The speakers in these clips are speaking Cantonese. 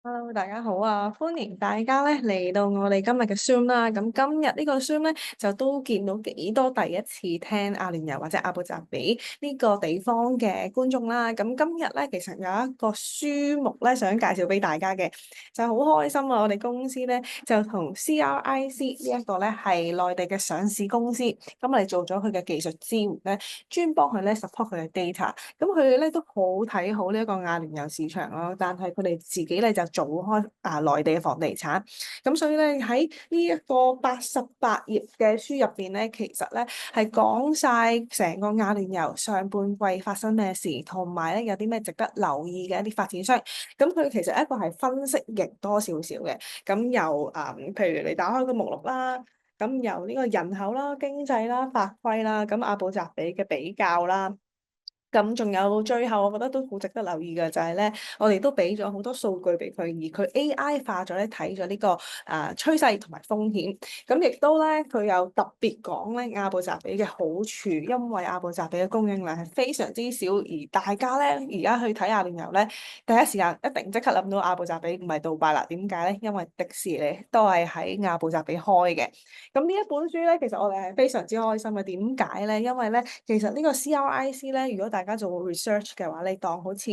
Hello，大家好啊！歡迎大家咧嚟到我哋今日嘅 Zoom 啦。咁今日呢個 Zoom 咧就都見到幾多第一次聽阿聯酋或者阿布扎比呢個地方嘅觀眾啦。咁今日咧其實有一個書目咧想介紹俾大家嘅，就好開心啊！我哋公司咧就同 CRIC 呢一個咧係內地嘅上市公司，咁我哋做咗佢嘅技術支援咧，專幫佢咧 support 佢嘅 data。咁佢哋咧都好睇好呢一個阿聯酋市場咯，但係佢哋自己咧就做開內地嘅房地產，咁所以咧喺呢一個88頁嘅書入邊咧，其實咧係講晒成個阿聯酋上半季發生咩事，同埋咧有啲咩值得留意嘅一啲發展商。咁佢其實一個係分析型多少少嘅，咁由譬如你打開個目錄啦。咁由呢個人口啦、經濟啦、法規啦，咁阿布扎比嘅比較啦。咁仲有最後，我覺得都好值得留意嘅就係咧，我哋都俾咗好多數據俾佢，而佢 AI 化咗咧睇咗呢個趨勢同埋風險。咁亦都咧，佢有特別講咧阿布扎比嘅好處，因為阿布扎比嘅供應量係非常之少，而大家咧而家去睇阿聯酋咧，第一時間一定即刻諗到阿布扎比唔係杜拜啦。點解咧？因為迪士尼都係喺阿布扎比開嘅。咁呢一本書咧，其實我哋係非常之開心嘅。點解咧？因為咧，其實呢個 CRIC 咧，如果大家做 research 嘅話，你當好似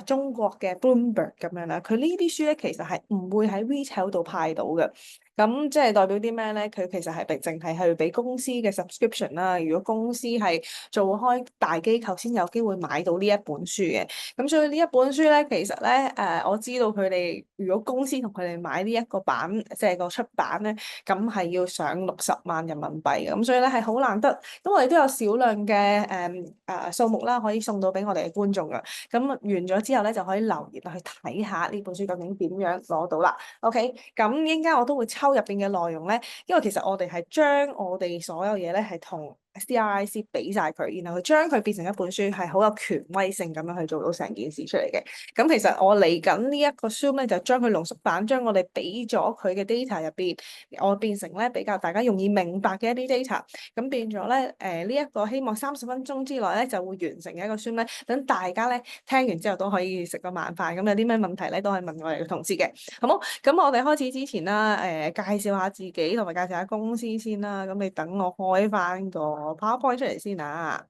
中國嘅 Bloomberg 咁樣啦，佢呢啲書咧其實係唔會喺 retail 度派到嘅。咁即係代表啲咩咧？佢其實係淨係去俾公司嘅 subscription 啦。如果公司係做開大機構，先有機會買到呢一本書嘅。咁所以呢一本書咧，其實咧我知道佢哋如果公司同佢哋買呢一個版，即係個出版咧，咁係要上60萬人民幣嘅。咁所以咧係好難得。咁我哋都有少量嘅數目啦，可以送到俾我哋嘅觀眾嘅。咁完咗之後咧，就可以留言去睇下呢本書究竟點樣攞到啦。OK，咁一陣間我都會抽入邊嘅內容咧，因為其實我哋係將我哋所有嘢咧係同 CRIC 俾晒佢，然後佢將佢變成一本書，係好有權威性咁樣去做到成件事出嚟嘅。咁其實我嚟緊呢一個 Zoom 咧，就將佢濃縮版，將我哋俾咗佢嘅 data 入邊，我變成咧比較大家容易明白嘅一啲 data。咁變咗咧，呢一個希望30分鐘之內咧就會完成嘅一個 Zoom 咧，等大家咧聽完之後都可以食個晚飯。咁有啲咩問題咧，都可以問我哋嘅同事嘅，好冇？咁我哋開始之前啦，介紹下自己同埋介紹下公司先啦。咁你等我開翻個 PowerPoint 出嚟先啊。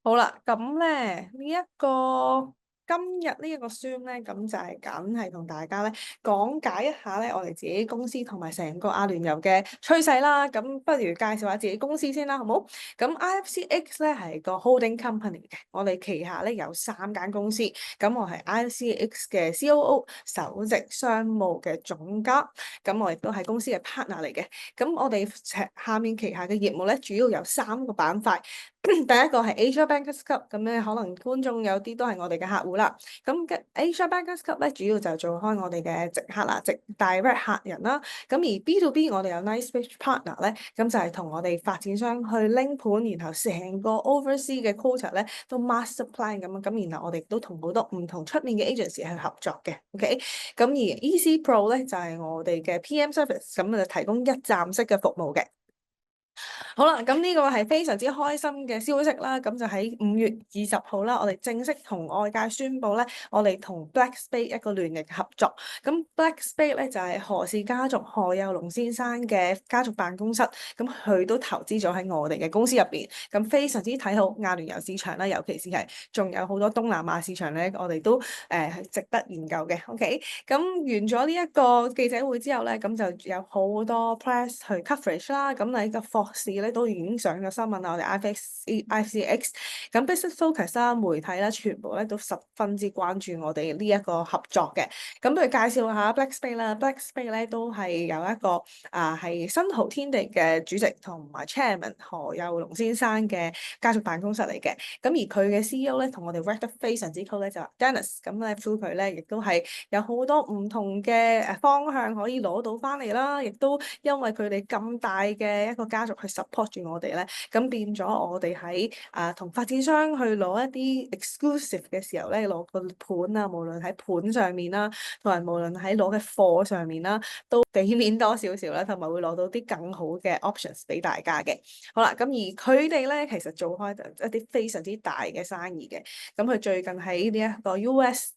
好啦，咁咧呢一個今日呢一個 Zoom 咧，咁就係梗係同大家咧講解一下咧我哋自己公司同埋成個阿聯酋嘅趨勢啦。咁不如介紹下自己公司先啦，好冇？咁 IFCX 咧係個 holding company 嘅，我哋旗下咧有3間公司。咁我係 IFCX 嘅 COO 首席商務嘅總監，咁我亦都係公司嘅 partner 嚟嘅。咁我哋下面旗下嘅業務咧，主要有3個板塊。第一個係 Asia Bankers Club，咁咧可能觀眾有啲都係我哋嘅客戶啦。咁嘅 Asia Bankers Club 咧，主要就做開我哋嘅直客啦，直 direct 客人啦。咁而 B to B 我哋有 Knightsbridge Partner 咧，咁就係同我哋發展商去拎盤，然後成個 oversea 嘅 quota 咧都 master plan 咁樣。咁然後我哋都同好多唔同出面嘅 agency 去合作嘅。OK，咁而 EC Pro 咧就係我哋嘅 PM service，咁就提供一站式嘅服務嘅。好啦，咁呢個係非常之開心嘅消息啦。咁就喺5月20號啦，我哋正式同外界宣布咧，我哋同 Black Spade 一個聯營合作。咁 Black Spade 咧就係何氏家族何猷龍先生嘅家族辦公室，咁佢都投資咗喺我哋嘅公司入邊，咁非常之睇好阿聯酋市場啦，尤其是係仲有好多東南亞市場咧，我哋都係值得研究嘅。OK，咁完咗呢一個記者會之後咧，咁就有好多 press 去 coverage 啦。咁喺個霍士咧都已經上咗新聞啦，我哋 IFCX 咁 Business Focus 啦、媒體啦，全部咧都十分之關注我哋呢一個合作嘅。咁不如介紹下 Black Spade 啦，Black Spade 咧都係有一個係新濠天地嘅主席同埋 Chairman 何猷龍先生嘅家族辦公室嚟嘅。咁而佢嘅 CEO 咧同我哋 work 得非常之 close 咧，就係 Dennis。咁咧 through 佢咧亦都係有好多唔同嘅方向可以攞到翻嚟啦，亦都因為佢哋咁大嘅一個家族族去 support 住我哋咧，咁變咗我哋喺同發展商去攞一啲 exclusive 嘅時候咧，攞個盤啊，無論喺盤上面啦，同埋無論喺攞嘅貨上面啦，都俾面多少少啦，同埋會攞到啲更好嘅 options 俾大家嘅。好啦，咁而佢哋咧其實做開一啲非常之大嘅生意嘅，咁佢最近喺呢一個 US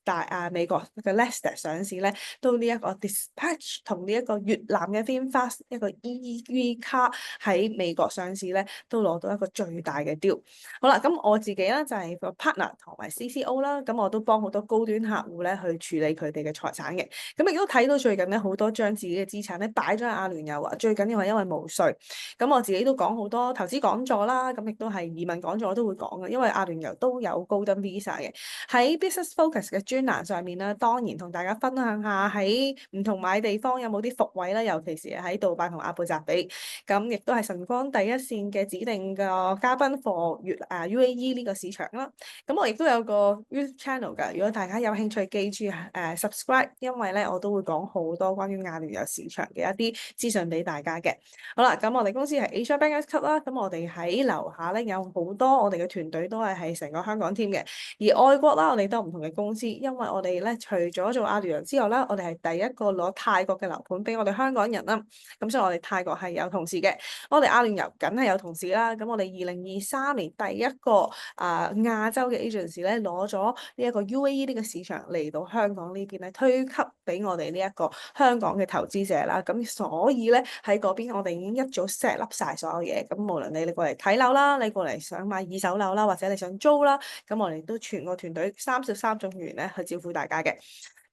美國嘅 Lester 上市咧，都呢一個 Dispatch 同呢一個越南嘅 VinFast 一個 EV car 喺美國上市咧，都攞到一個最大嘅 deal。好啦，咁我自己咧就係個 partner 同埋 CCO 啦，咁我都幫好多高端客戶咧去處理佢哋嘅財產嘅。咁亦都睇到最近咧好多將自己嘅資產咧擺咗喺阿聯酋啊，最緊要係因為冇稅。咁我自己都講好多投資講座啦，咁亦都係移民講座我都會講嘅，因為阿聯酋都有 Golden Visa 嘅。喺 Business Focus 嘅專欄上面咧，當然同大家分享下喺唔同買地方有冇啲伏位啦，尤其是喺杜拜同阿布扎比。咁亦都係晨光第一線嘅指定嘅嘉賓課UAE 呢個市場啦。咁我亦都有個 YouTube channel 㗎，如果大家有興趣，記住subscribe，因為咧我都會講好多關於阿聯酋市場嘅一啲資訊俾大家嘅。好啦，咁我哋公司係 Asia Bankers Club 啦，咁我哋喺樓下咧有好多我哋嘅團隊都係成個香港 team 嘅，而外國啦我哋都有唔同嘅公司，因為我哋咧除咗做阿聯酋之後啦，我哋係第一個攞泰國嘅樓盤俾我哋香港人啦，咁所以我哋泰國係有同事嘅，我哋阿聯酋梗係有同事啦，咁我哋2023年第一個亞洲嘅 agency 咧攞咗呢一個 UAE 呢個市場嚟到香港呢邊咧推給俾我哋呢一個香港嘅投資者啦，咁所以咧喺嗰邊我哋已經一早 set up 晒所有嘢，咁無論你過嚟睇樓啦，你過嚟想買二手樓啦，或者你想租啦，咁我哋都全個團隊33種語言咧去招呼大家嘅。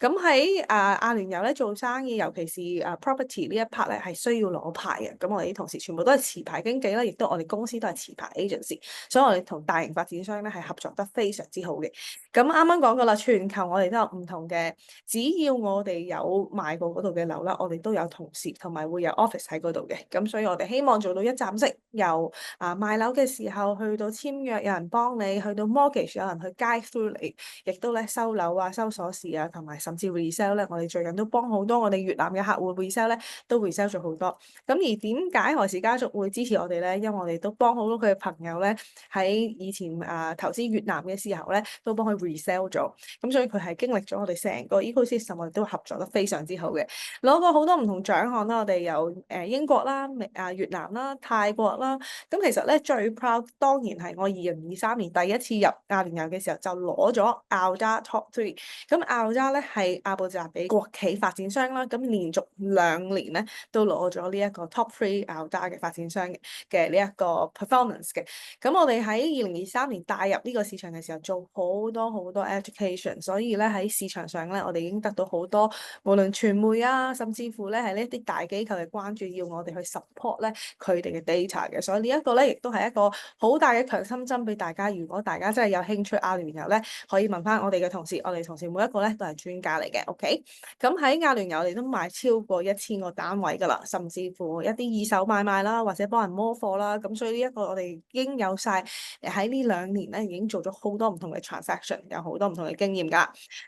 咁喺阿聯酋咧做生意，尤其是property 呢一 part 咧係需要攞牌嘅。咁我哋啲同事全部都係持牌經紀啦，亦都我哋公司都係持牌 agency，所以我哋同大型發展商咧係合作得非常之好嘅。咁啱啱講過啦，全球我哋都有唔同嘅，只要我哋有賣過嗰度嘅樓啦，我哋都有同事同埋會有 office 喺嗰度嘅。咁所以我哋希望做到一站式，由賣樓嘅時候去到簽約有人幫你，去到 mortgage 有人去 guide through 你，亦都咧收樓啊、收鎖匙啊，同埋甚至 resell 咧，我哋最近都幫好多我哋越南嘅客戶 resell 咧，都 resell 咗好多。咁而點解何氏家族會支持我哋咧？因為我哋都幫好多佢嘅朋友咧，喺以前投資越南嘅時候咧，都幫佢 resell 咗。咁所以佢係經歷咗我哋成個 ecosystem，我哋都合作得非常之好嘅，攞過好多唔同獎項啦。我哋有英國啦、越南啦、泰國啦。咁其實咧最 proud 當然係我2023年第一次入阿聯酋嘅時候就攞咗 Aldar Top 3。咁 Aldar 咧係阿布扎比國企發展商啦，咁連續2年咧都攞咗呢一個 Top 3 Aldar 嘅發展商嘅呢一個 performance 嘅。咁我哋喺2023年帶入呢個市場嘅時候做好多 education，所以咧喺市場上咧我哋已經得到好多無論傳媒啊，甚至乎咧係呢一啲大機構嘅關注，要我哋去 support 咧佢哋嘅 data 嘅。所以呢一個咧亦都係一個好大嘅強心針俾大家。如果大家真係有興趣阿聯酋咧，可以問翻我哋嘅同事，我哋同事每一個咧都係專家嚟嘅。OK，咁喺阿聯酋我哋都賣超過1000個單位㗎啦，甚至乎一啲二手買賣啦，或者幫人摸貨啦。咁所以呢一個我哋已經有晒喺呢2年咧已經做咗好多唔同嘅 transaction， 有好多唔同嘅經驗㗎。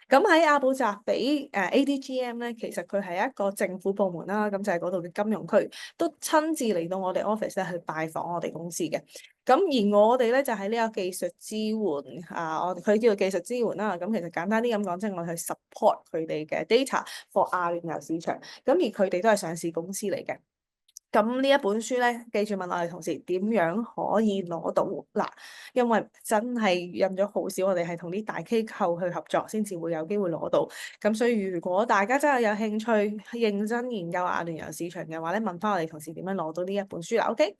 咁喺阿布扎比ADGM 咧，其實佢係一個政府部門啦，咁就係嗰度嘅金融區，都親自嚟到我哋 office 咧去拜訪我哋公司嘅。咁而我哋咧就喺呢個技術支援佢叫做技術支援啦。咁其實簡單啲咁講，即係我哋去 support 佢哋嘅 data for 阿聯酋市場。咁而佢哋都係上市公司嚟嘅。咁呢一本書咧，記住問我哋同事點樣可以攞到嗱，因為真係印咗好少，我哋係同啲大機構去合作先至會有機會攞到。咁所以如果大家真係有興趣認真研究阿聯酋市場嘅話咧，問翻我哋同事點樣攞到呢一本書啦。OK，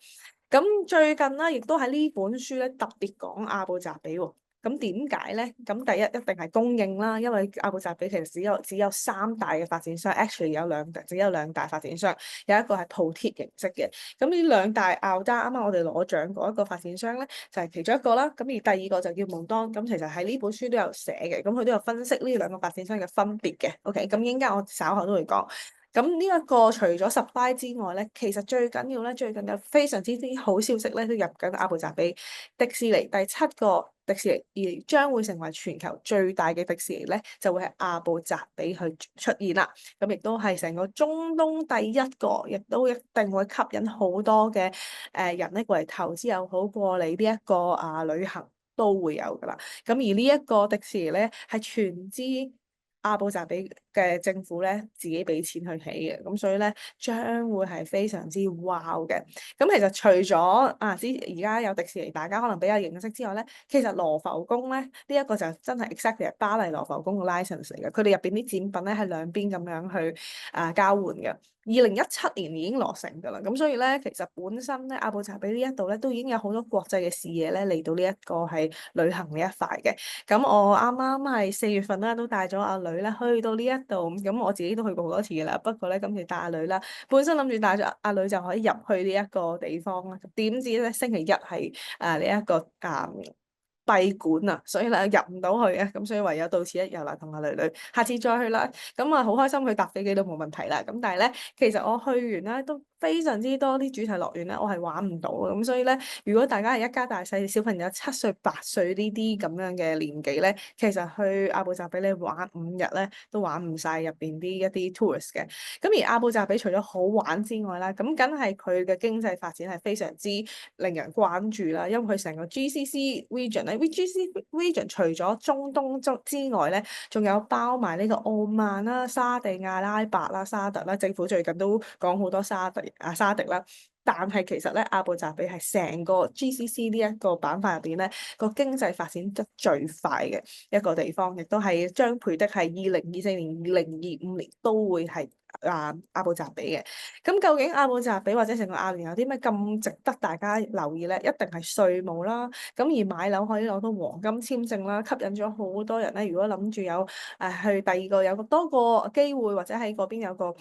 咁最近咧亦都喺呢本書咧特別講阿布扎比喎。咁點解咧？咁第一定係供應啦，因為阿布扎比其實只有3大嘅發展商，actually 只有兩大發展商，有一個係鋪貼形式嘅。咁呢2大奧達啱啱我哋攞獎嗰一個發展商咧，就係其中一個啦。咁而第二個就叫蒙當，咁其實喺呢本書都有寫嘅，咁佢都有分析呢2個發展商嘅分別嘅。OK，咁應該我稍後都會講。咁呢一個除咗 supply 之外咧，其實最緊要咧，最近有非常之好消息咧，都入緊阿布扎比迪士尼第7個迪士尼將會成為全球最大嘅迪士尼咧，就會喺阿布扎比去出現啦。咁亦都係成個中東第一個，亦都一定會吸引好多嘅人咧過嚟投資又好，過嚟呢一個旅行都會有噶啦。咁而呢一個迪士尼咧係全資阿布扎比嘅政府咧自己俾錢去起嘅，咁所以咧將會係非常之 wow 嘅。咁其實除咗而家有迪士尼，大家可能比較認識之外咧，其實羅浮宮咧呢一個就真係 exactly 係巴黎羅浮宮嘅 license 嚟嘅，佢哋入邊啲展品咧係兩邊咁樣去交換嘅。2017年已經落成㗎啦，咁所以咧其實本身咧阿布扎比呢一度咧都已經有好多國際嘅視野咧嚟到呢一個係旅行呢一塊嘅。咁我啱啱係4月份啦，都帶咗阿女咧去到呢一度，咁我自己都去過好多次㗎啦。不過咧今次帶阿女啦，本身諗住帶咗阿女就可以入去呢一個地方啦，點知咧星期一係呢一個閉館啊，所以咧入唔到去啊，咁所以唯有到此一遊啦，同阿女女，下次再去啦。咁好開心佢搭飛機都冇問題啦。咁但係咧，其實我去完咧都非常之多啲主題樂園咧，我係玩唔到嘅。咁所以咧，如果大家係一家大細小朋友7歲8歲呢啲咁樣嘅年紀咧，其實去阿布扎比你玩5日咧都玩唔晒入邊啲一啲 tourist 嘅。咁而阿布扎比除咗好玩之外啦，咁梗係佢嘅經濟發展係非常之令人關注啦，因為佢成個 GCC region 咧，GCC region 除咗中東之外咧，仲有包埋呢個奧曼啦、沙地阿拉伯啦、沙特啦，政府最近都講好多沙特啦。但係其實咧，阿布扎比係成個 GCC 呢一個板塊入邊咧，個經濟發展得最快嘅一個地方，亦都係將培的係2024年、2025年都會係阿布扎比嘅。咁究竟阿布扎比或者成個阿聯有啲咩咁值得大家留意咧？一定係稅務啦。咁而買樓可以攞到黃金簽證啦，吸引咗好多人咧。如果諗住有去第二個有多個機會，或者喺嗰邊有個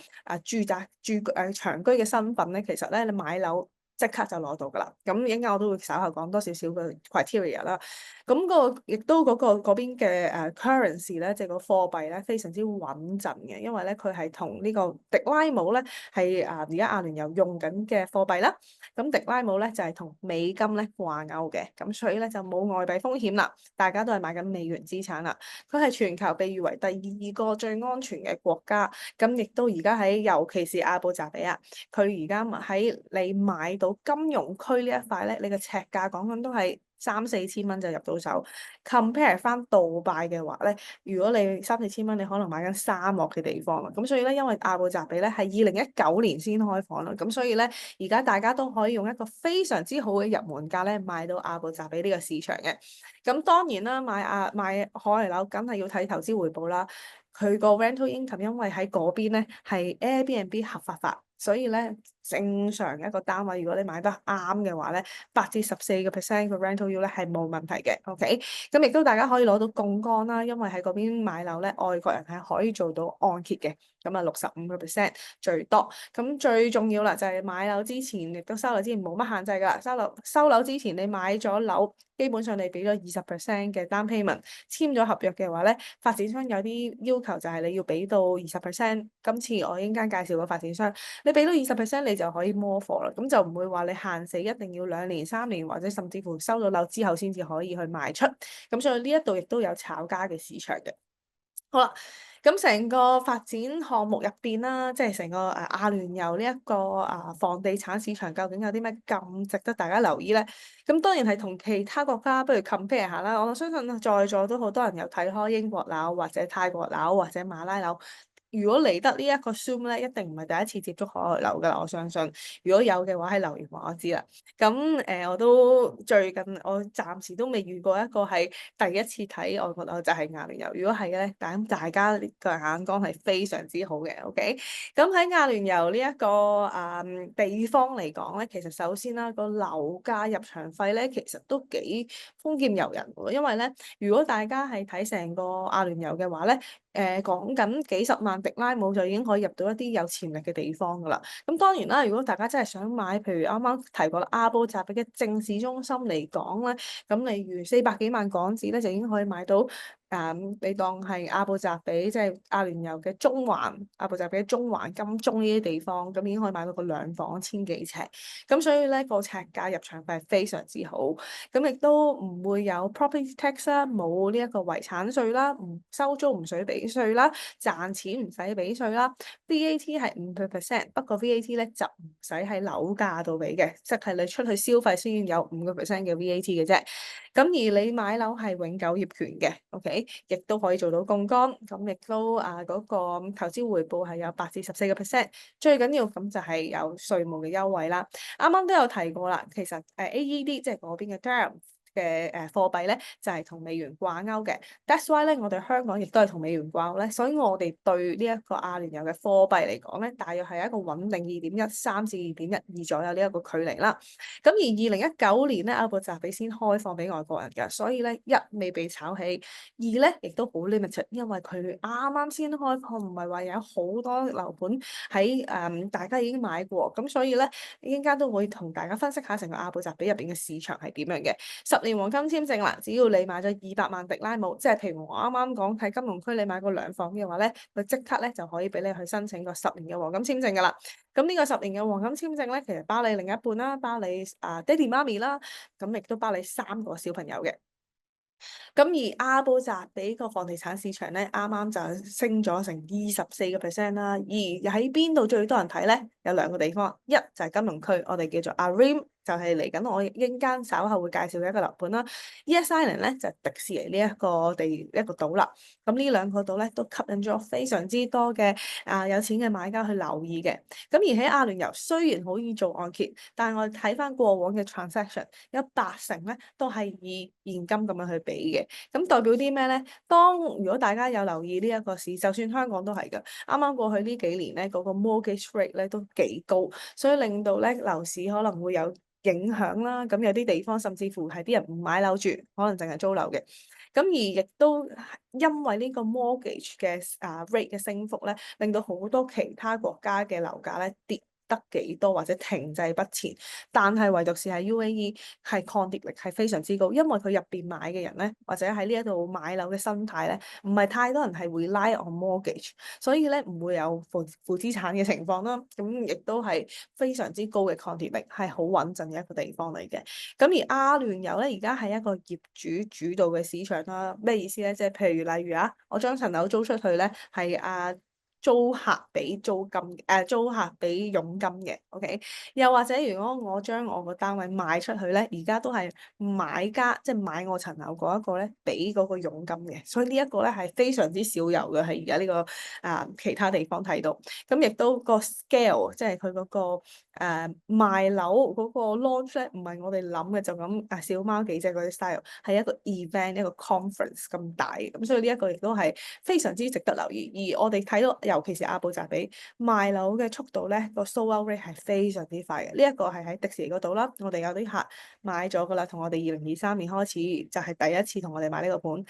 住宅長居嘅身份咧，其實咧你買樓即刻就攞到㗎啦。咁應該我都會稍後講多少少嘅 criteria 啦。咁亦都嗰邊嘅currency 咧，即係個貨幣咧，非常之穩陣嘅，因為咧佢係同呢個迪拉姆咧係而家阿聯酋用緊嘅貨幣啦。咁迪拉姆咧就係同美金咧掛鈎嘅，咁所以咧就冇外幣風險啦。大家都係買緊美元資產啦。佢係全球被譽為第2個最安全嘅國家。咁亦都而家尤其是阿布扎比啊，佢而家喺你買到金融區呢一塊咧，你嘅尺價講緊都係3-4千蚊就入到手。compare 翻杜拜嘅話咧，如果你3-4千蚊，你可能買緊沙漠嘅地方啦。咁所以咧，因為阿布扎比咧係2019年先開房啦，咁所以咧而家大家都可以用一個非常之好嘅入門價咧買到阿布扎比呢個市場嘅。咁當然啦，買海外樓梗係要睇投資回報啦。佢個 rental income 因為喺嗰邊咧係 Airbnb 合法化，所以咧正常一個單位如果你買得啱嘅話咧，8-14% 個 rental yield 咧係冇問題嘅。OK，咁亦都大家可以攞到槓桿啦，因為喺嗰邊買樓咧，外國人係可以做到按揭嘅，咁65% 最多。咁最重要啦，就係買樓之前亦都收樓之前冇乜限制㗎。收樓之前你買咗樓，基本上你俾咗20% 嘅 down payment，簽咗合約嘅話咧，發展商有啲要求就係你要俾到20%。今次我已經介紹過發展商，你俾到20%你就可以摸貨啦，咁就唔會話你限死一定要2年、3年或者甚至乎收咗樓之後先至可以去賣出。咁所以呢一度亦都有炒家嘅市場嘅。好啦，咁成個發展項目入邊啦，即係成個阿聯酋呢一個房地產市場究竟有啲咩咁值得大家留意咧？咁當然係同其他國家不如 compare 下啦。我相信在座都好多人有睇開英國樓或者泰國樓或者馬拉樓。如果嚟得呢一個 Zoom 咧，一定唔係第一次接觸海外樓㗎啦，我相信。如果有嘅話，喺留言話我知啦。咁我都最近我暫時都未遇過一個係第一次睇外國樓就係阿聯酋。如果係咧，咁大家個眼光係非常之好嘅。OK，咁喺阿聯酋呢一個地方嚟講咧，其實首先啦，個樓價入場費咧，其實都幾豐儉由人喎。因為咧，如果大家係睇成個阿聯酋嘅話咧，講緊幾十萬迪拉姆就已經可以入到一啲有潛力嘅地方㗎啦。咁當然啦，如果大家真係想買，譬如啱啱提過啦，阿布扎比嘅政治中心嚟講咧，咁例如400幾萬港紙咧，就已經可以買到你當係阿布扎比，即係阿聯酋嘅中環，阿布扎比嘅中環、金鐘呢啲地方，咁已經可以買到個兩房千幾尺，咁所以咧個尺價入場費係非常之好，咁亦都唔會有 property tax 啦，冇呢一個遺產稅啦，唔收租唔使俾稅啦，賺錢唔使俾稅啦，VAT 係5%，不過 VAT 咧就唔使喺樓價度俾嘅，即係你出去消費先有5%嘅 VAT 嘅啫。咁而你買樓係永久業權嘅，OK，亦都可以做到槓桿，咁亦都嗰個投資回報係有8至14%，最緊要咁就係有稅務嘅優惠啦。啱啱都有提過啦，其實AED 即係嗰邊嘅 dirham 嘅貨幣咧，就係同美元掛鈎嘅。That's why 咧，我哋香港亦都係同美元掛鈎咧，所以我哋對呢一個阿聯酋嘅貨幣嚟講咧，大約係一個穩定2.13至2.12左右呢一個距離啦。咁而2019年咧，阿布扎比先開放俾外國人嘅，所以咧一未被炒起，二咧亦都好 limited，因為佢啱啱先開放，唔係話有好多樓盤喺大家已經買過，咁所以咧依家都會同大家分析下成個阿布扎比入邊嘅市場係點樣嘅。10年黃金簽證啦，只要你買咗200萬迪拉姆，即係譬如我啱啱講喺金融區你買個兩房嘅話咧，佢即刻咧就可以俾你去申請個10年嘅黃金簽證噶啦。咁呢個10年嘅黃金簽證咧，其實包你另一半啦，包你爹哋媽咪啦，咁亦都包你3個小朋友嘅。咁而阿布扎比個房地產市場咧，啱啱就升咗成24%啦。而喺邊度最多人睇咧？有2個地方，一就係金融區，我哋叫做 Areem，就係嚟緊我陣間稍後會介紹嘅一個樓盤啦。ES Island 咧就係迪士尼呢一個島啦。咁呢2個島咧都吸引咗非常之多嘅有錢嘅買家去留意嘅。咁而喺阿聯酋雖然可以做按揭，但係我哋睇翻過往嘅 transaction，有80%咧都係以現金咁樣去俾嘅。咁代表啲咩咧？如果大家有留意呢一個市，就算香港都係㗎。啱啱過去呢幾年咧，嗰個 mortgage rate 咧都幾高，所以令到咧樓市可能會有影響啦。咁有啲地方甚至乎係啲人唔買樓住，可能淨係租樓嘅。咁而亦都因為呢個 mortgage 嘅rate 嘅升幅咧，令到好多其他國家嘅樓價咧跌得幾多或者停滯不前，但係唯獨是係 UAE 係抗跌力係非常之高，因為佢入邊買嘅人咧，或者喺呢一度買樓嘅心態咧，唔係太多人係 rely on mortgage，所以咧唔會有負資產嘅情況啦。咁亦都係非常之高嘅抗跌力，係好穩陣嘅一個地方嚟嘅。咁而阿聯酋咧，而家係一個業主主導嘅市場啦。咩意思咧？即係譬如例如我將層樓租出去咧，係租客俾租金租客俾佣金嘅，OK？又或者如果我將我個單位賣出去咧，而家都係買家即係買我層樓嗰一個咧，俾嗰個佣金嘅，所以呢一個咧係非常之少有嘅，喺而家呢個其他地方睇到。咁亦都個 scale 即係佢嗰個賣樓嗰個 launch 咧，唔係我哋諗嘅就咁小貓幾隻嗰啲 style，係一個 event 一個 conference 咁大嘅，咁所以呢一個亦都係非常之值得留意。而我哋睇到尤其是阿布扎比賣樓嘅速度咧，個 sold out rate 係非常之快嘅。呢一個係喺迪士尼嗰度啦，我哋有啲客買咗噶啦，同我哋2023年開始就係第一次同我哋買呢個盤。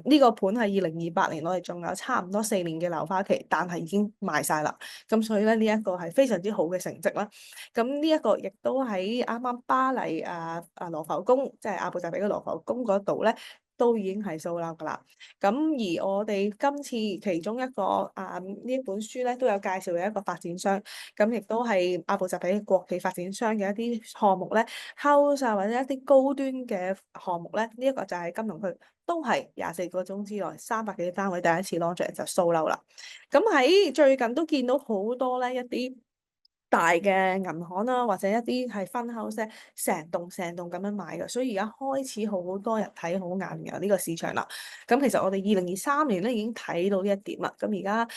呢個盤係2028年，我哋仲有差唔多4年嘅樓花期，但係已經賣晒啦。咁所以咧呢一個係非常之好嘅成績啦。咁呢一個亦都喺啱啱巴黎羅浮宮，即係阿布扎比嘅羅浮宮嗰度咧，都已經係sold out㗎啦。咁而我哋今次其中一個呢一本書咧，都有介紹嘅一個發展商，咁亦都係阿布扎比國企發展商嘅一啲項目咧，house 或者一啲高端嘅項目咧，呢一個就係金融區，都係24個鐘之內300幾個單位第一次 launch 就sold out啦。咁喺最近都見到好多咧一啲大嘅銀行啦，或者一啲係分 house 咧，成棟咁樣買嘅，所以而家開始好多人睇好阿聯酋呢個市場啦。咁其實我哋2023年咧已經睇到呢一點啦。咁而家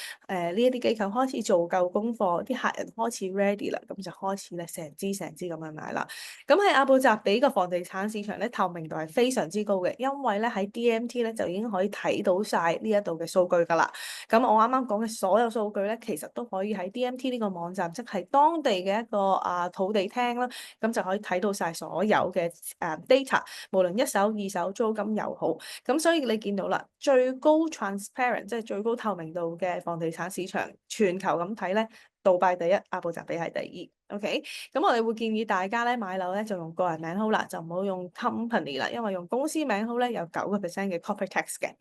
呢一啲機構開始做夠功課，啲客人開始 ready 啦，咁就開始咧成支咁樣買啦。咁喺阿布扎比個房地產市場咧，透明度係非常之高嘅，因為咧喺 DMT 咧就已經可以睇到晒呢一度嘅數據㗎啦。咁我啱啱講嘅所有數據咧，其實都可以喺 DMT 呢個網站，即係當地嘅一個土地廳啦，咁就可以睇到晒所有嘅data，無論一手、二手租金又好。咁所以你見到啦，最高 transparent 即係最高透明度嘅房地產市場，全球咁睇咧，杜拜第一，阿布扎比係第二。OK，咁我哋會建議大家咧買樓咧就用個人名好啦，就唔好用 company 啦，因為用公司名好咧有9% 嘅 corporate tax 嘅。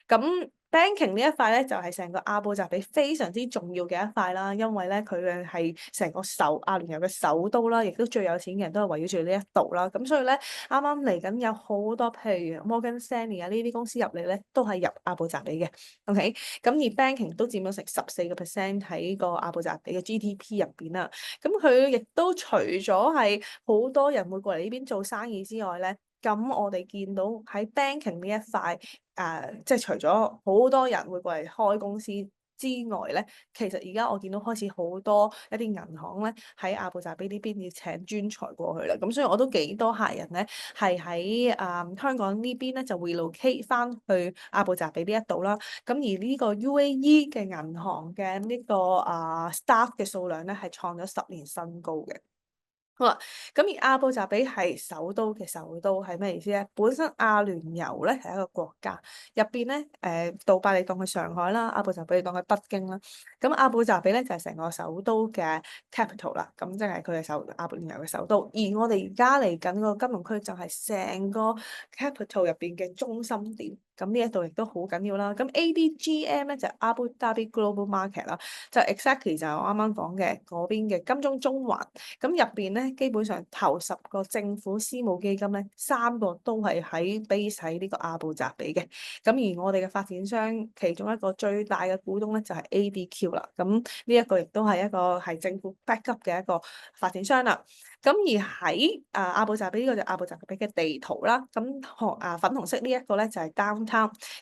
咁 banking 呢一塊咧就係成個阿布扎比非常之重要嘅一塊啦，因為咧佢嘅係成個阿聯酋嘅首都啦，亦都最有錢嘅人都係圍繞住呢一度啦。咁所以咧啱啱嚟緊有好多譬如 Morgan Stanley 啊呢啲公司入嚟咧都係入阿布扎比嘅。OK，咁而 banking 都佔咗成14%喺個阿布扎比嘅 GDP 入邊啦。咁佢亦都除咗係好多人會過嚟呢邊做生意之外咧，咁我哋見到喺 banking 呢一塊，即係除咗好多人會過嚟開公司之外咧，其實而家我見到開始好多一啲銀行咧喺阿布扎比呢邊要請專才過去啦。咁所以我都幾多客人咧係喺香港呢邊咧就 relocate 翻去阿布扎比呢一度啦。咁而呢個 UAE 嘅銀行嘅呢個staff 嘅數量咧係創咗10年新高嘅。好啦，咁而阿布扎比係首都嘅首都係咩意思咧？本身阿聯酋咧係一個國家，入邊咧杜拜你當佢上海啦，阿布扎比你當佢北京啦。咁阿布扎比咧就係成個首都嘅 capital 啦，咁即係佢係阿聯酋嘅首都。而我哋而家嚟緊個金融區就係成個 capital 入邊嘅中心點。咁呢一度亦都好緊要啦。咁 ADGM 咧就係 Abu Dhabi Global Market 啦，就 exactly 就係我啱啱講嘅嗰邊嘅金鐘中環。咁入邊咧，基本上頭10個政府私募基金咧，3個都係喺 base 喺呢個阿布扎比嘅。咁而我哋嘅發展商其中一個最大嘅股東咧就係 ADQ 啦。咁呢一個亦都係一個係政府 back up 嘅一個發展商啦。咁而喺阿布扎比呢個就阿布扎比嘅地圖啦。咁粉紅色呢一個咧就係 downtown。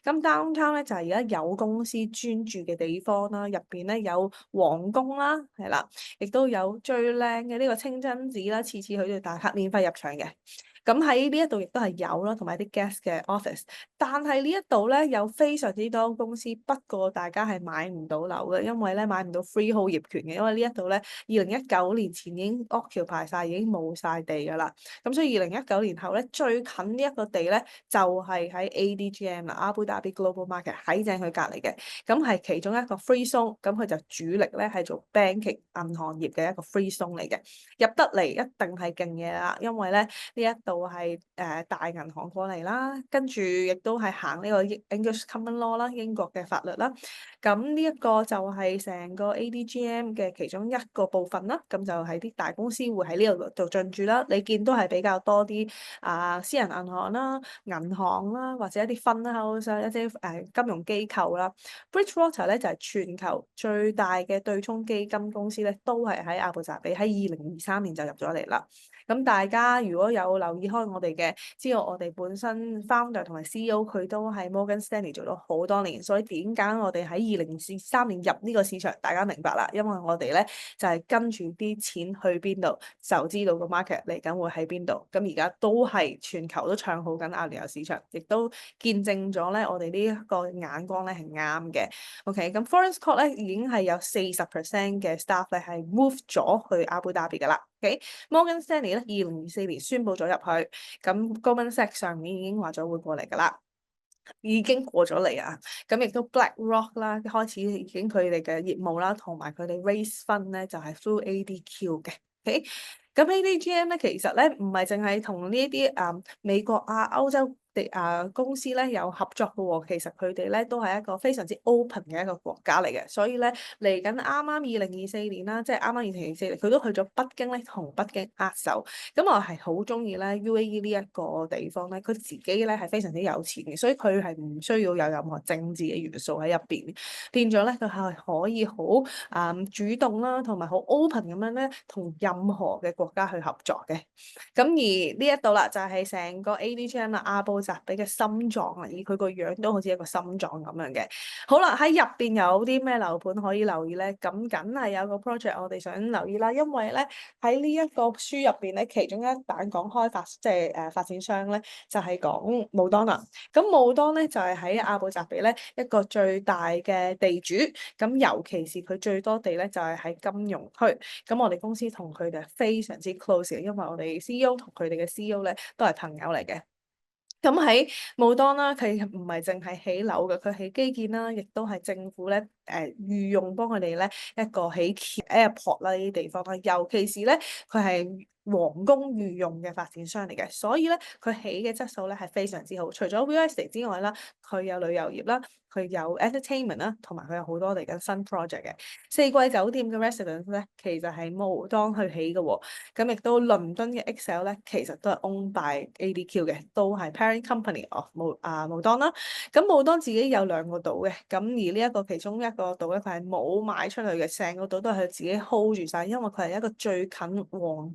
咁 downtown 咧就係而家有公司專注嘅地方啦。入邊咧有皇宮啦，係啦。亦都有最靚嘅呢個清真寺啦，次次去都打卡免費入場嘅。咁喺呢一度亦都係有啦，同埋啲 guest 嘅 office。但係呢一度咧有非常之多公司，不過大家係買唔到樓嘅，因為咧買唔到 freehold 業權嘅，因為呢一度咧2019年前已經 occupy 晒，已經冇晒地㗎啦。咁所以2019年後咧最近呢一個地咧就係喺 ADGM 啦，Abu Dhabi Global Market 喺正佢隔離嘅。咁係其中一個 free zone，咁佢就主力咧係做 banking 銀行業嘅一個 free zone 嚟嘅。入得嚟一定係勁嘢啦，因為咧呢一度係大銀行過嚟啦，跟住亦都係行呢個 English Common Law 啦，英國嘅法律啦。咁呢一個就係成個 ADGM 嘅其中一個部分啦。咁就係啲大公司會喺呢度做進駐啦。你見都係比較多啲私人銀行啦、銀行啦，或者一啲 fund house 一啲金融機構啦。Bridgewater 咧就係全球最大嘅對沖基金公司咧，都係喺阿布扎比，喺2023年就入咗嚟啦。咁大家如果有留意開我哋嘅，知道我哋本身 founder 同埋 CEO 佢都係 Morgan Stanley 做咗好多年，所以點解我哋喺2023年入呢個市場，大家明白啦。因為我哋咧就係跟住啲錢去邊度，就知道個 market 嚟緊會喺邊度。咁而家都係全球都唱好緊阿聯酋市場，亦都見證咗咧我哋呢一個眼光咧係啱嘅。OK，咁 Florence Court 咧已經係有40% 嘅 staff 咧係 move 咗去阿布達比噶啦。OK，Morgan Stanley 咧2024年宣布咗入去，咁 Goldman Sachs 上面已經話咗會過嚟噶啦，已經過咗嚟啊。咁亦都 BlackRock 啦，開始已經佢哋嘅業務啦，同埋佢哋 raise fund 咧就係 through ADQ 嘅。OK，咁 ADGM 咧其實咧唔係淨係同呢一啲美國歐洲公司咧有合作嘅喎。其實佢哋咧都係一個非常之 open 嘅一個國家嚟嘅，所以咧嚟緊啱啱2024年啦，即係啱啱2024年，佢都去咗北京咧同北京握手。咁我係好中意咧 UAE 呢一個地方咧，佢自己咧係非常之有錢嘅，所以佢係唔需要有任何政治嘅元素喺入邊，變咗咧佢係可以好主動啦，同埋好 open 咁樣咧，同任何嘅國家去合作嘅。咁而呢一度啦，就係成個 ADGM 啦，阿布扎比嘅心臟啊，而佢個樣都好似一個心臟咁樣嘅。好啦，喺入邊有啲咩樓盤可以留意咧？咁梗係有個 project 我哋想留意啦，因為咧喺呢一個書入邊咧，其中一版講開發，即係發展商咧，就係講武當啦。咁武當咧就係喺阿布扎比咧一個最大嘅地主，咁尤其是佢最多地咧就係喺金融區。咁我哋公司同佢哋非常之 close 嘅，因為我哋 CEO 同佢哋嘅 CEO 咧都係朋友嚟嘅。咁喺武當啦，佢唔係淨係起樓嘅，佢起基建啦，亦都係政府咧御用幫佢哋咧一個起 airport 啦呢啲地方啦，尤其是咧佢係皇宮御用嘅發展商嚟嘅，所以咧佢起嘅質素咧係非常之好。除咗 real estate 之外啦，佢有旅遊業啦，佢有 entertainment 啦，同埋佢有好多嚟緊新 project 嘅。四季酒店嘅 residence 咧，其實係武當去起嘅喎。咁亦都倫敦嘅 EXCEL 咧，其實都係 owned by ADQ 嘅，都係 parent company of 武當啦。咁武當自己有兩個島嘅，咁而呢一個其中一個島咧，佢係冇賣出去嘅，成個島都係佢自己 hold 住晒，因為佢係一個最近皇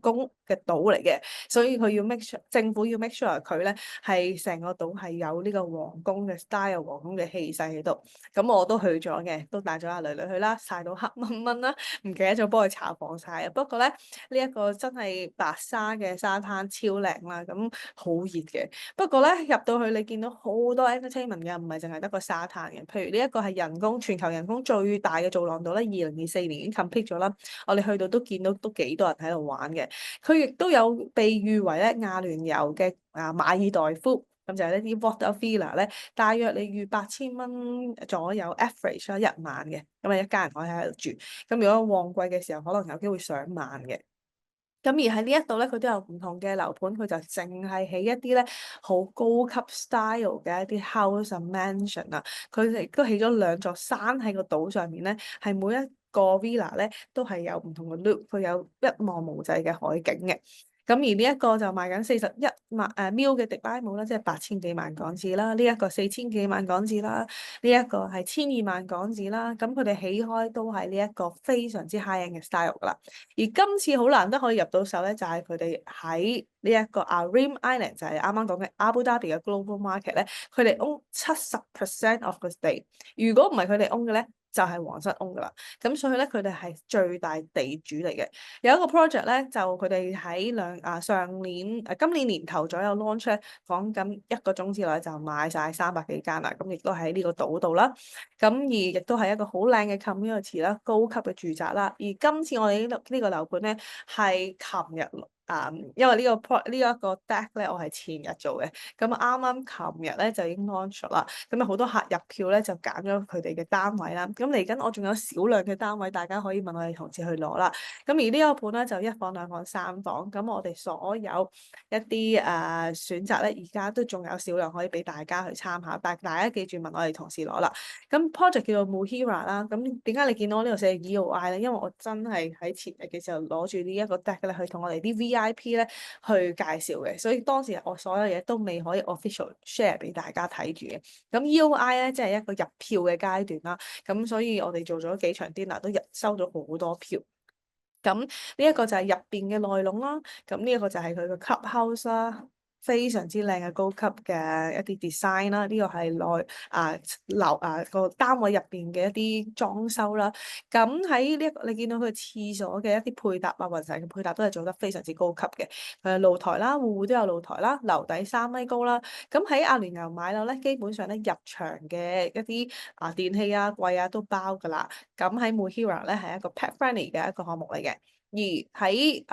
宮嘅島嚟嘅，所以佢要 make sure 政府要 make sure 佢咧係成個島係有呢個皇宮嘅 style、皇宮嘅氣勢喺度。咁我都去咗嘅，都帶咗阿女女去啦，曬到黑蚊蚊啦，唔記得咗幫佢搽防曬啊。不過咧，呢一個真係白沙嘅沙灘超靚啦，咁好熱嘅。不過咧，入到去你見到好多 entertainment 嘅，唔係淨係得個沙灘嘅。譬如呢一個係全球人工最大嘅造浪島咧，2024年已經 complete 咗啦。我哋去到都見到都幾多人喺度玩嘅。佢亦都有被譽為咧亞聯酋嘅馬爾代夫。咁就係呢啲 water villa 咧，大約你預8000蚊左右 average 啦一晚嘅，咁啊一家人可以喺度住。咁如果旺季嘅時候，可能有機會上萬嘅。咁而喺呢一度咧，佢都有唔同嘅樓盤，佢就淨係起一啲咧好高級 style 嘅一啲 house and mansion 啊。佢哋都起咗兩座山喺個島上面咧，係每一個 villa 咧都係有唔同嘅 look，佢有一望無際嘅海景嘅。咁而呢一個就賣緊41mil嘅迪拉姆啦，即係8000幾萬港紙啦。呢一個4000幾萬港紙啦，呢一個係12,000港紙啦。咁佢哋起開都係呢一個非常之 high end 嘅 style 噶啦。而今次好難得可以入到手咧，就係佢哋喺呢一個Reem Island，就係啱啱講嘅 Abu Dhabi 嘅 Global Market 咧，佢哋 own 70% of the stay。如果唔係佢哋 own 嘅咧，就係皇室 own 噶啦。咁所以咧，佢哋係最大地主嚟嘅。有一個 project 咧，就佢哋喺今年年頭左右 launch 咧，講緊1個鐘之內就賣晒300幾間啦。咁亦都喺呢個島度啦。咁而亦都係一個好靚嘅 community 啦，高級嘅住宅啦。而今次我哋呢個樓盤咧，係琴日因為呢一個 deck 咧，我係前日做嘅，咁啱啱琴日咧就已經 launch 啦。咁有好多客入票咧，就揀咗佢哋嘅單位啦。咁嚟緊我仲有少量嘅單位，大家可以問我哋同事去攞啦。咁而呢個盤咧就1房、2房、3房，咁我哋所有一啲選擇咧，而家都仲有少量可以俾大家去參考，但係大家記住問我哋同事攞啦。咁 project 叫做 Muhira 啦，咁點解你見到我呢度寫 EOI 咧？因為我真係喺前日嘅時候攞住呢一個 deck 咧，去同我哋啲 VIP 咧去介紹嘅，所以當時我所有嘢都未可以 official share 俾大家睇住嘅。咁 EOI 咧即係一個入票嘅階段啦，咁所以我哋做咗幾場 dinner 都收咗好多票。咁呢一個就係入邊嘅內籠啦，咁呢一個就係佢個 clubhouse 啦。非常之靚嘅高級嘅一啲 design 啦，呢個係個單位入邊嘅一啲裝修啦。咁喺呢一個你見到佢廁所嘅一啲配搭啊，雲石嘅配搭都係做得非常之高級嘅。露台啦，戶戶都有露台啦，樓底3米高啦。咁喺阿聯酋買樓咧，基本上咧入場嘅一啲電器啊、櫃啊都包㗎啦。咁喺 Muhira 咧係一個 pet friendly 嘅一個項目嚟嘅。而喺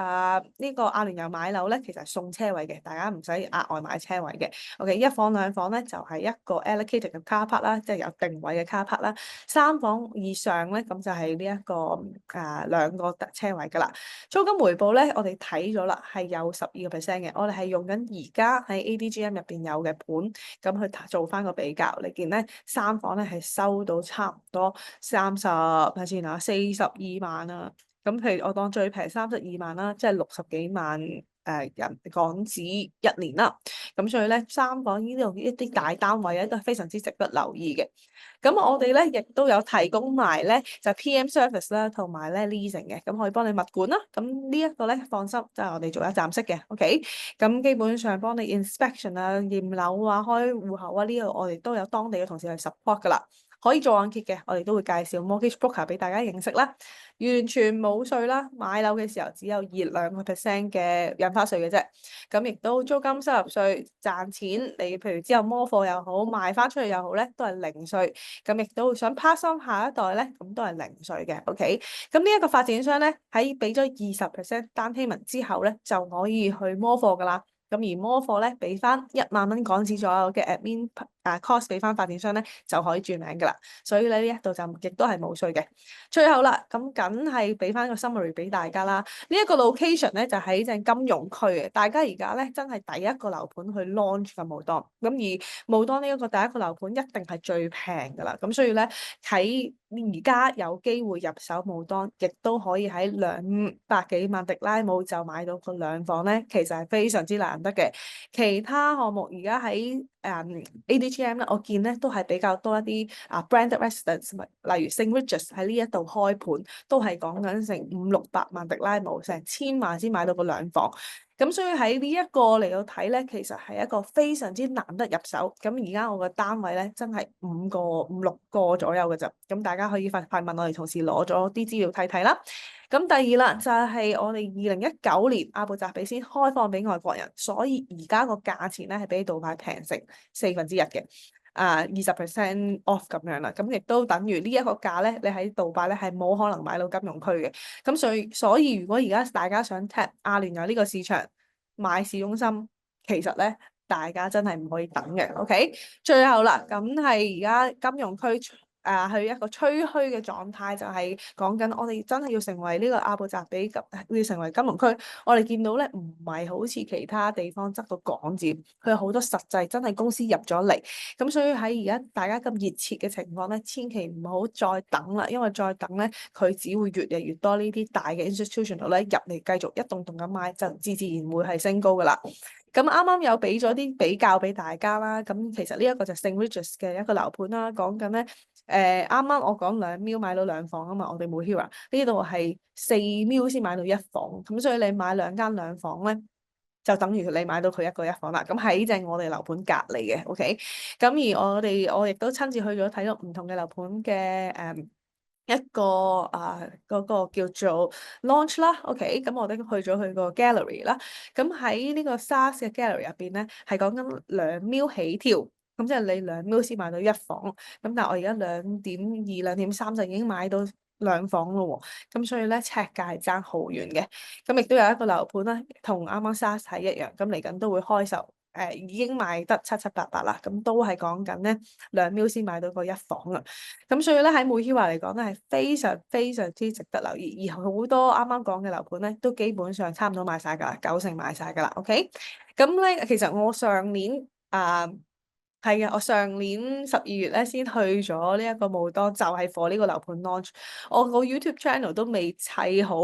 呢個阿聯酋買樓咧，其實係送車位嘅，大家唔使額外買車位嘅。OK， 1房2房咧就係一個 allocated 嘅 car park 啦，即係有定位嘅 car park 啦。3房以上咧，咁就係呢一個2個車位㗎啦。租金回報咧，我哋睇咗啦，係有12%嘅。我哋係用緊而家喺 ADGM 入邊有嘅盤，咁去做翻個比較。你見咧3房咧係收到差唔多睇先啊，42萬啊。咁譬如我當最平32萬啦，即係60幾萬港紙一年啦。咁所以咧3房呢度一啲大單位咧都係非常之值得留意嘅。咁我哋咧亦都有提供埋咧就 PM service 啦，同埋咧 leasing 嘅，咁可以幫你物管啦。咁呢一個咧放心，就係我哋做一站式嘅，OK。咁基本上幫你 inspection 啊、驗樓啊、開戶口啊呢個我哋都有當地嘅同事去 support 噶啦。可以做按揭嘅，我哋都會介紹 mortgage broker 俾大家認識啦。完全冇稅啦，買樓嘅時候只有2% 嘅印花稅嘅啫。咁亦都租金收入稅賺錢，你譬如之後摸貨又好，賣翻出去又好咧，都係零稅。咁亦都想 pass on 下一代咧，咁都係零稅嘅。OK。咁呢一個發展商咧，喺俾咗20% down payment 之後咧，就可以去摸貨噶啦。咁而摸貨咧，俾翻1萬蚊港紙左右嘅 admin cost 俾翻發展商咧，就可以轉名㗎啦。所以咧呢一度就亦都係冇稅嘅。最後啦，咁梗係俾翻個 summary 俾大家啦。呢一個 location 咧就喺正金融區嘅，大家而家咧真係第一個樓盤去 launch 嘅武當。咁而武當呢一個第一個樓盤一定係最平㗎啦。咁所以咧喺而家有機會入手武當，亦都可以喺200幾萬迪拉姆就買到個兩房咧，其實係非常之難得嘅。其他項目而家喺ADGM 咧，我見咧都係比較多一啲branded residence，例如 St. Regis 喺呢一度開盤，都係講緊成500-600萬迪拉姆，成1000萬先買到個兩房。咁所以喺呢一個嚟到睇咧，其實係一個非常之難得入手。咁而家我個單位咧，真係5-6個左右嘅啫。咁大家可以快快問我哋同事攞咗啲資料睇睇啦。咁第二啦，就係我哋2019年阿布扎比先開放俾外國人，所以而家個價錢咧係比杜拜平成1/4嘅。20% off 咁樣啦，咁亦都等於呢一個價咧，你喺杜拜咧係冇可能買到金融區嘅。咁所以如果而家大家想 tap 阿聯酋呢個市場買市中心，其實咧大家真係唔可以等嘅。OK，最後啦，咁係而家金融區去一個吹噓嘅狀態，就係講緊我哋真係要成為呢個阿布扎比要成為金融區。我哋見到咧唔係好似其他地方執個港字，佢有好多實際真係公司入咗嚟。咁所以喺而家大家咁熱切嘅情況咧，千祈唔好再等啦，因為再等咧，佢只會越嚟越多呢啲大嘅 institutional 咧入嚟繼續一棟棟咁買，就自然會係升高噶啦。咁啱啱有俾咗啲比較俾大家啦，咁其實呢一個就 St. Regis 嘅一個樓盤啦，講緊咧啱啱我講2 mil 買到兩房啊嘛，我哋冇 Hira 呢度係4 mil 先買到一房，咁所以你買2間兩房咧，就等於你買到佢一個一房啦。咁喺正我哋樓盤隔離嘅，OK。咁而我亦都親自去咗睇到唔同嘅樓盤嘅一個嗰個叫做 launch 啦，OK，咁我哋去咗佢個 gallery 啦。咁喺呢個 SARS 嘅 gallery 入邊咧，係講緊2 mil 起跳，咁即係你2 mil 先買到一房。咁但係我而家2.2、2.3就已經買到兩房咯喎。咁所以咧尺價係爭好遠嘅。咁亦都有一個樓盤啦，同啱啱 SARS 係一樣，咁嚟緊都會開售。已經賣得七七八八啦，咁都係講緊咧2 mil 先買到個一房啊，咁所以咧喺每希華嚟講咧係非常非常之值得留意，而好多啱啱講嘅樓盤咧都基本上差唔多賣晒㗎啦，90%賣晒㗎啦，OK，咁咧其實我上年係啊，我上年12月咧先去咗呢一個武當，就係 for 呢個樓盤 launch。我個 YouTube channel 都未砌好，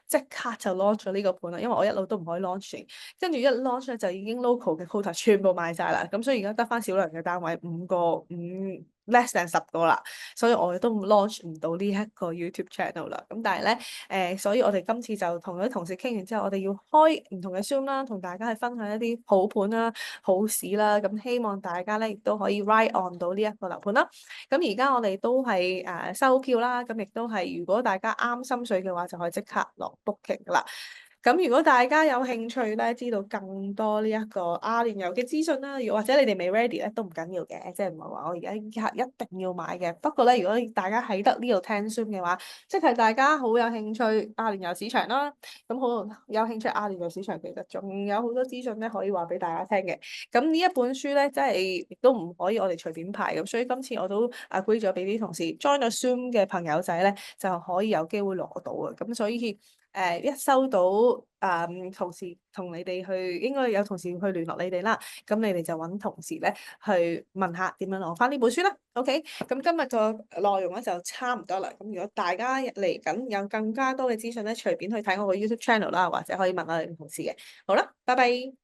即刻就 launch 咗呢個盤啦。因為我一路都唔可以 launch，跟住一 launch 咧就已經 local 嘅 quota 全部賣晒啦。咁所以而家得翻少量嘅單位5 less than 10個啦。所以我哋都 launch 唔到呢一個 YouTube channel 啦。咁但係咧所以我哋今次就同啲同事傾完之後，我哋要開唔同嘅 Zoom 啦，同大家去分享一啲好盤啦、好市啦。咁希望大家咧亦都可以 ride on 到呢一個樓盤啦。咁而家我哋都係收票啦。咁亦都係如果大家啱心水嘅話，就可以即刻落 booking 噶啦。咁如果大家有興趣咧，知道更多呢一個阿聯酋嘅資訊啦，或者你哋未 ready 咧都唔緊要嘅，即係唔係話我而家一定要買嘅。不過咧，如果大家喺得呢度聽 Zoom 嘅話，即係大家好有興趣阿聯酋市場啦。咁好有興趣阿聯酋市場，其實仲有好多資訊咧可以話俾大家聽嘅。咁呢一本書咧，真係亦都唔可以我哋隨便排咁，所以今次我都agree咗俾啲同事 join 咗 Zoom 嘅朋友仔咧，就可以有機會攞到啊。咁所以一收到同事同你哋去，應該有同事去聯絡你哋啦。咁你哋就揾同事咧去問下點樣攞翻呢本書啦。OK，咁今日個內容咧就差唔多啦。咁如果大家嚟緊有更加多嘅資訊咧，隨便去睇我個 YouTube channel 啦，或者可以問我哋同事嘅。好啦，拜拜。